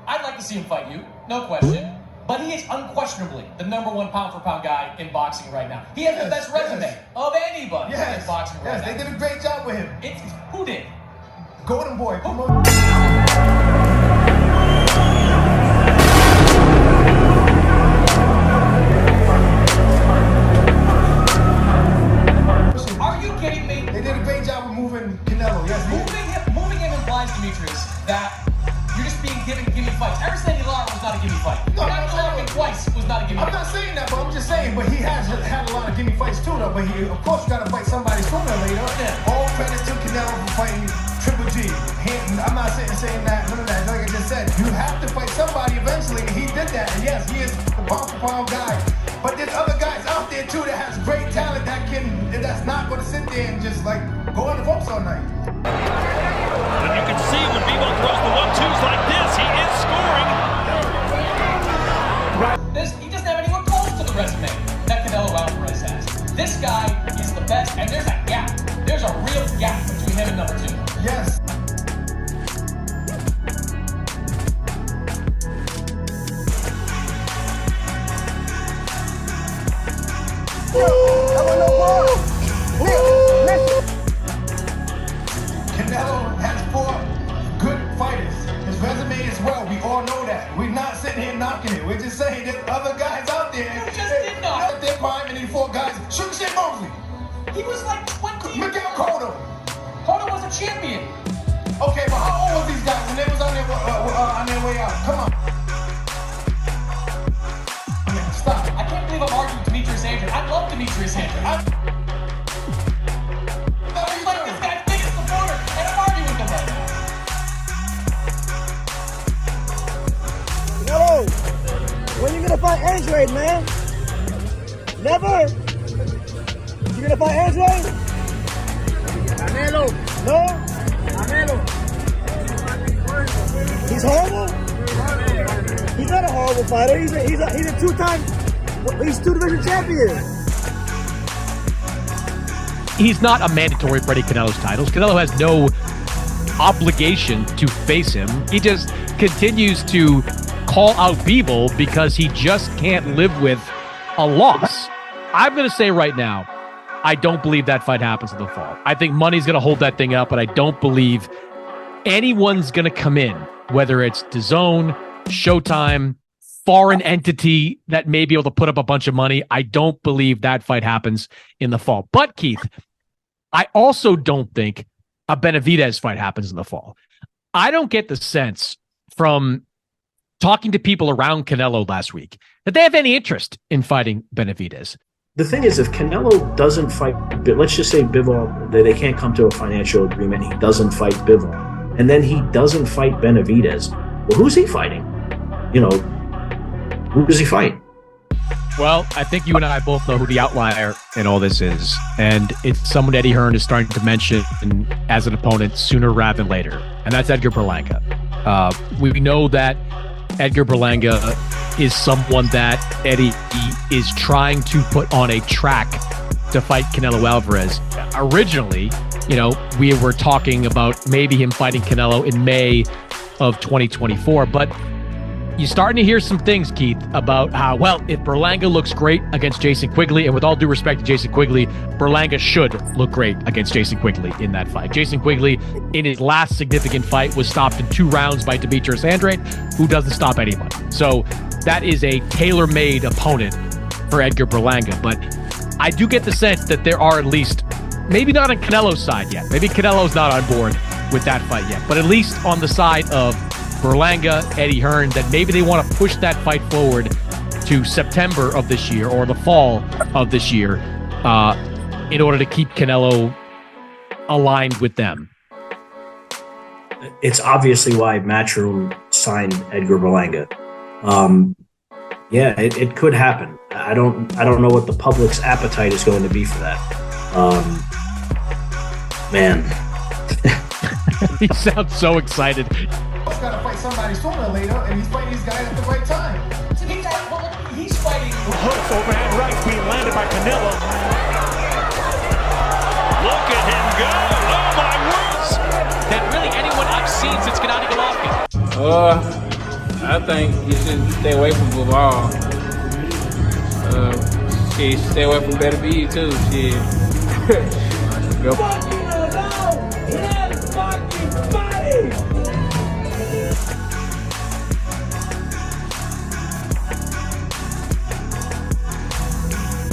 I'd like to see him fight you, no question. But he is unquestionably the #1 pound-for-pound guy in boxing right now. He has the best resume of anybody in boxing right now. They did a great job with him. Who did? Golden Boy. Are you kidding me? They did a great job with moving Canelo. Yes, moving him implies, Demetrius, that you're just being given gimme fights. Ever since he lost was not a gimme fight. No, twice was not a gimme fight. I'm not saying that, but I'm just saying, but he has had a lot of gimme fights too, though. But he, of course, got to fight somebody sooner or later. Yeah. All credit to Canelo for fighting Triple G. I'm not saying that, none of that. Like I just said, you have to fight somebody eventually, and he did that. And yes, he is the pound-for-pound guy. But there's other guys out there too that has great talent that's not going to sit there and just like go on the ropes all night. And you can see when Bebo throws the 1-2s like this, he is scoring. He doesn't have anyone close to the resume that Canelo Alvarez has. This guy is the best, and there's a gap. There's a real gap between him and #2. Yes. Canelo has 4 good fighters. His resume is well. We all know that. We're not sitting here knocking it. We're just saying there's other guys out there. You just did not. They're prime, and these 4 guys. Sugar Shit Mosley. He was like 20. Miguel Cotto. Cotto was a champion. Okay, but how old was these guys when they was on their way out? Come on. Stop. I can't believe I'm arguing with Demetrius Andrade. I love Demetrius Andrade. He's like this guy's biggest supporter, and I'm arguing with him right now. Canelo, when you gonna fight Andrade, man? Never. You gonna fight Andrade? Canelo. No. Canelo. He's horrible. He's not a horrible fighter. He's a two-time. He's 2-division champion. He's not a mandatory for Eddie Canelo's titles. Canelo has no obligation to face him. He just continues to call out Bebo because he just can't live with a loss. I'm going to say right now, I don't believe that fight happens in the fall. I think money's going to hold that thing up, but I don't believe anyone's going to come in, whether it's DAZN, Showtime, foreign entity that may be able to put up a bunch of money. I don't believe that fight happens in the fall. But Keith, I also don't think a Benavidez fight happens in the fall. I don't get the sense from talking to people around Canelo last week that they have any interest in fighting Benavidez. The thing is, if Canelo doesn't fight, let's just say Bivol, they can't come to a financial agreement, he doesn't fight Bivol, and then he doesn't fight Benavidez, well, who's he fighting? You know, who does he fight? Well, I think you and I both know who the outlier in all this is, and it's someone Eddie Hearn is starting to mention as an opponent sooner rather than later, and that's Edgar Berlanga. We know that Edgar Berlanga is someone that Eddie is trying to put on a track to fight Canelo Alvarez. Originally, we were talking about maybe him fighting Canelo in May of 2024, but you're starting to hear some things, Keith, about how, well, if Berlanga looks great against Jason Quigley, and with all due respect to Jason Quigley, Berlanga should look great against Jason Quigley in that fight. Jason Quigley, in his last significant fight, was stopped in 2 rounds by Demetrius Andrade, who doesn't stop anybody. So that is a tailor-made opponent for Edgar Berlanga. But I do get the sense that there are at least, maybe not on Canelo's side yet, maybe Canelo's not on board with that fight yet, but at least on the side of Berlanga, Eddie Hearn, that maybe they want to push that fight forward to September of this year or the fall of this year in order to keep Canelo aligned with them. It's obviously why Matchroom signed Edgar Berlanga. Yeah, it could happen. I don't know what the public's appetite is going to be for that. Man. He sounds so excited. He's got to fight somebody sooner or later, and he's fighting these guys at the right time. He's fighting. Hooks overhand right being landed by Canelo. Look at him go! Oh my words! That really anyone I've seen since Gennady Golovkin. I think you should stay away from Bivol. Shit, stay away from Better Be too. Shit. Go.